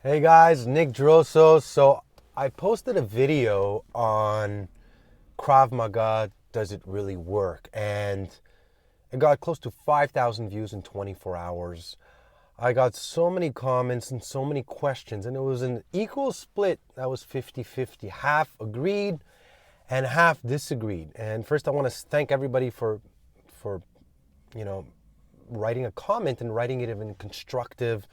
Hey guys, Nick Drossos. So I posted a video on Krav Maga, does it really work? And it got close to 5,000 views in 24 hours. I got so many comments and so many questions, and it was an equal split. That was 50-50. Half agreed and half disagreed. And first I want to thank everybody for you know, writing a comment and writing it in a constructive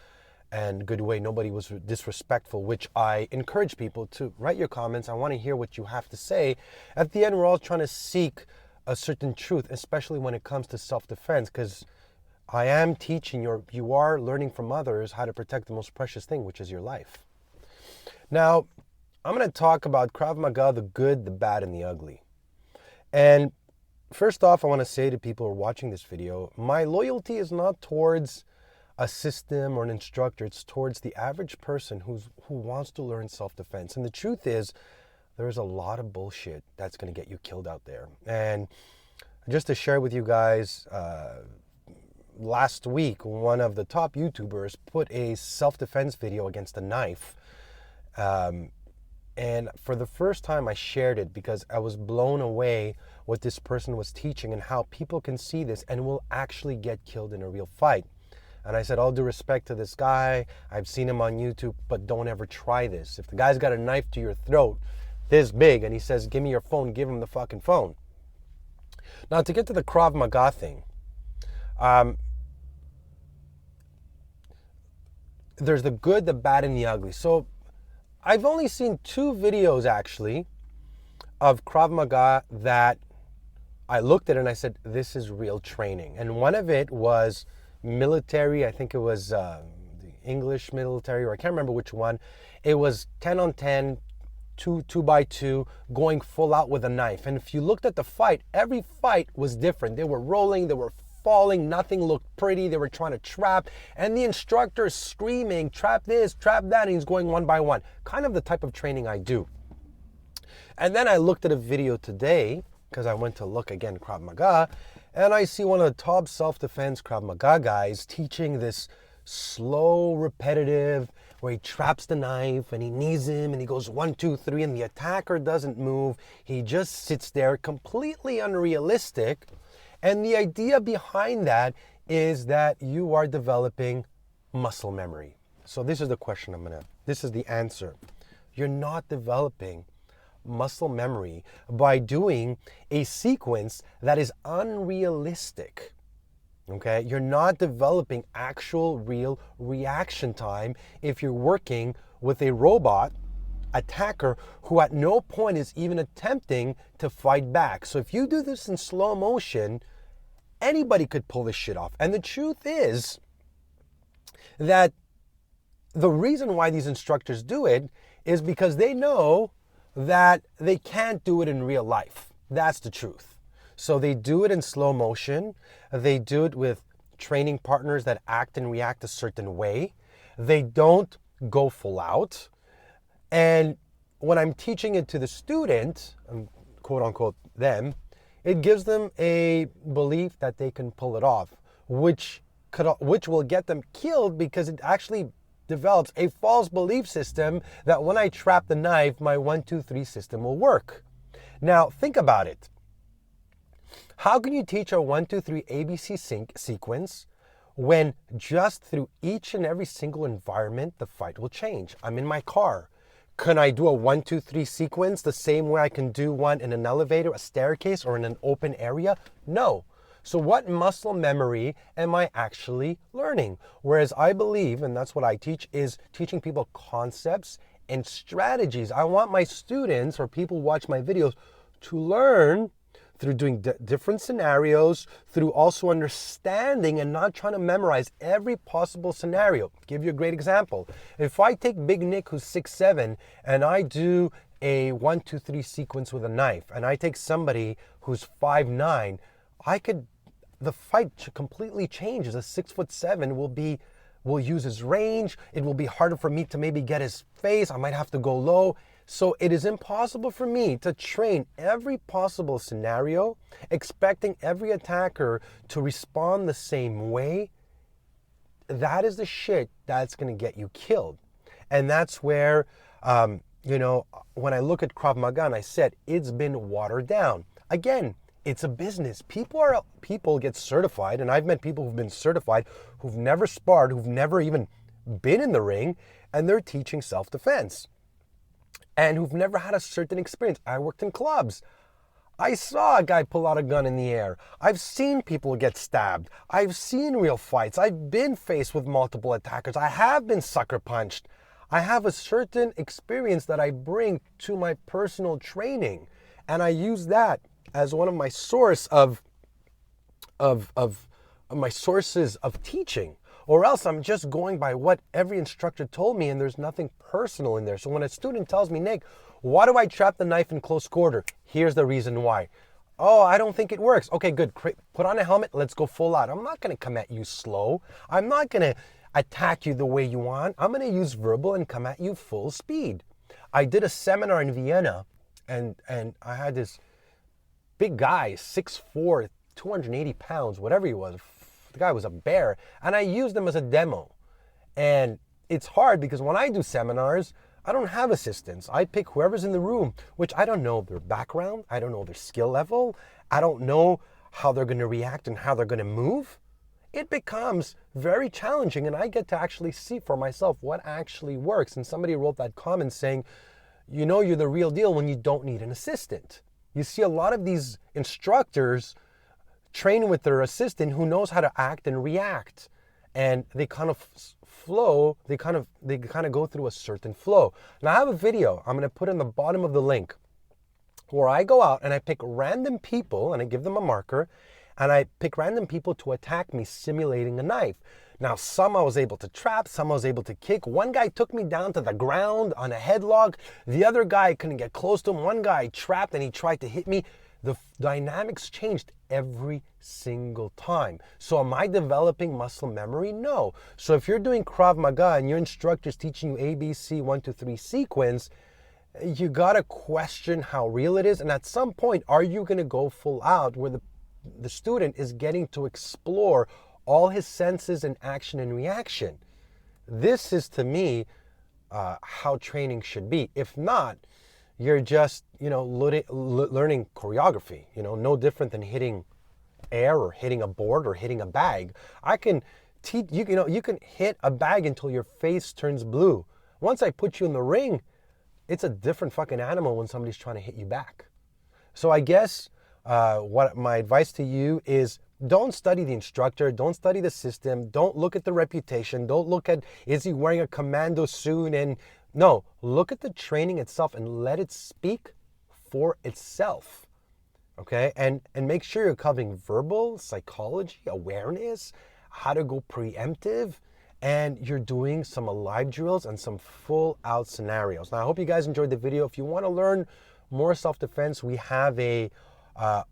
and good way. Nobody was disrespectful, which I encourage people to write your comments. I want to hear what you have to say. At the end, we're all trying to seek a certain truth, especially when it comes to self-defense, because I am teaching you are learning from others how to protect the most precious thing, which is your life. Now, I'm going to talk about Krav Maga, the good, the bad, and the ugly. And first off, I want to say to people who are watching this video, my loyalty is not towards a system or an instructor. It's towards the average person who wants to learn self-defense. And the truth is, there's a lot of bullshit that's going to get you killed out there. And just to share with you guys, last week, one of the top YouTubers put a self-defense video against a knife. And for the first time, I shared it because I was blown away what this person was teaching and how people can see this and will actually get killed in a real fight. And I said, all due respect to this guy, I've seen him on YouTube, but don't ever try this. If the guy's got a knife to your throat this big and he says, give me your phone, give him the fucking phone. Now, to get to the Krav Maga thing, there's the good, the bad, and the ugly. So I've only seen 2 videos actually of Krav Maga that I looked at and I said, this is real training. And one of it was military. I think it was the English military, or I can't remember which one. It was 10 on 10, 2 by 2, going full out with a knife. And if you looked at the fight, every fight was different. They were rolling, they were falling, nothing looked pretty. They were trying to trap, and the instructor is screaming, trap this, trap that, and he's going one by one. Kind of the type of training I do. And then I looked at a video today, because I went to look again Krav Maga, and I see one of the top self-defense Krav Maga guys teaching this slow, repetitive, where he traps the knife and he knees him and he goes 1, 2, 3, and the attacker doesn't move. He just sits there, completely unrealistic. And the idea behind that is that you are developing muscle memory. So this is the question this is the answer. You're not developing muscle memory by doing a sequence that is unrealistic. Okay? You're not developing actual real reaction time if you're working with a robot attacker who at no point is even attempting to fight back. So if you do this in slow motion, anybody could pull this shit off. And the truth is that the reason why these instructors do it is because they know that they can't do it in real life. That's the truth. So they do it in slow motion. They do it with training partners that act and react a certain way. They don't go full out. And when I'm teaching it to the student, quote unquote them, it gives them a belief that they can pull it off, which will get them killed because it actually develops a false belief system that when I trap the knife, my 1, 2, 3 system will work. Now, think about it. How can you teach a 1, 2, 3 ABC sequence when just through each and every single environment, the fight will change? I'm in my car. Can I do a 1, 2, 3 sequence the same way I can do one in an elevator, a staircase, or in an open area? No. So what muscle memory am I actually learning? Whereas I believe, and that's what I teach, is teaching people concepts and strategies. I want my students or people who watch my videos to learn through doing different scenarios, through also understanding and not trying to memorize every possible scenario. I'll give you a great example. If I take Big Nick, who's 6'7", and I do a 1, 2, 3 sequence with a knife, and I take somebody who's 5'9", the fight completely changes. A 6'7" will use his range. It will be harder for me to maybe get his face. I might have to go low. So it is impossible for me to train every possible scenario, expecting every attacker to respond the same way. That is the shit that's going to get you killed. And that's where, when I look at Krav Maga and I said, it's been watered down. Again, it's a business. People get certified, and I've met people who've been certified who've never sparred, who've never even been in the ring, and they're teaching self-defense, and who've never had a certain experience. I worked in clubs. I saw a guy pull out a gun in the air. I've seen people get stabbed. I've seen real fights. I've been faced with multiple attackers. I have been sucker punched. I have a certain experience that I bring to my personal training, and I use that as one of my my sources of teaching. Or else I'm just going by what every instructor told me, and there's nothing personal in there. So when a student tells me, Nick, why do I trap the knife in close quarter? Here's the reason why. Oh, I don't think it works. Okay, good. Put on a helmet. Let's go full out. I'm not going to come at you slow. I'm not going to attack you the way you want. I'm going to use verbal and come at you full speed. I did a seminar in Vienna, and I had this big guy, 6'4", 280 pounds, whatever he was. The guy was a bear, and I used him as a demo. And it's hard because when I do seminars, I don't have assistants. I pick whoever's in the room, which I don't know their background. I don't know their skill level. I don't know how they're going to react and how they're going to move. It becomes very challenging, and I get to actually see for myself what actually works. And somebody wrote that comment saying, you're the real deal when you don't need an assistant. You see a lot of these instructors train with their assistant who knows how to act and react, and they kind of flow. They kind of go through a certain flow. Now I have a video I'm going to put in the bottom of the link where I go out and I pick random people and I give them a marker, and I pick random people to attack me simulating a knife. Now some I was able to trap, some I was able to kick. One guy took me down to the ground on a headlock. The other guy couldn't get close to him. One guy trapped and he tried to hit me. The dynamics changed every single time. So am I developing muscle memory? No. So if you're doing Krav Maga and your instructor's teaching you ABC 1, 2, 3 sequence, you gotta question how real it is. And at some point, are you gonna go full out where the student is getting to explore all his senses in action and reaction? This is, to me, how training should be. If not, you're just, learning choreography, no different than hitting air or hitting a board or hitting a bag. I can teach, you can hit a bag until your face turns blue. Once I put you in the ring, it's a different fucking animal when somebody's trying to hit you back. So I guess what my advice to you is, don't study the instructor, don't study the system, don't look at the reputation, don't look at, is he wearing a commando suit? And no, look at the training itself and let it speak for itself, okay? And make sure you're covering verbal, psychology, awareness, how to go preemptive, and you're doing some live drills and some full out scenarios. Now, I hope you guys enjoyed the video. If you want to learn more self-defense, we have a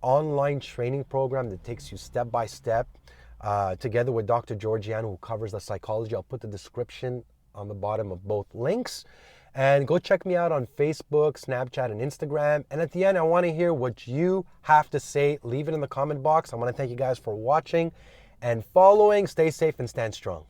online training program that takes you step by step, together with Dr. Georgiano, who covers the psychology. I'll put the description on the bottom of both links. And go check me out on Facebook, Snapchat, and Instagram. And at the end, I want to hear what you have to say. Leave it in the comment box. I want to thank you guys for watching and following. Stay safe and stand strong.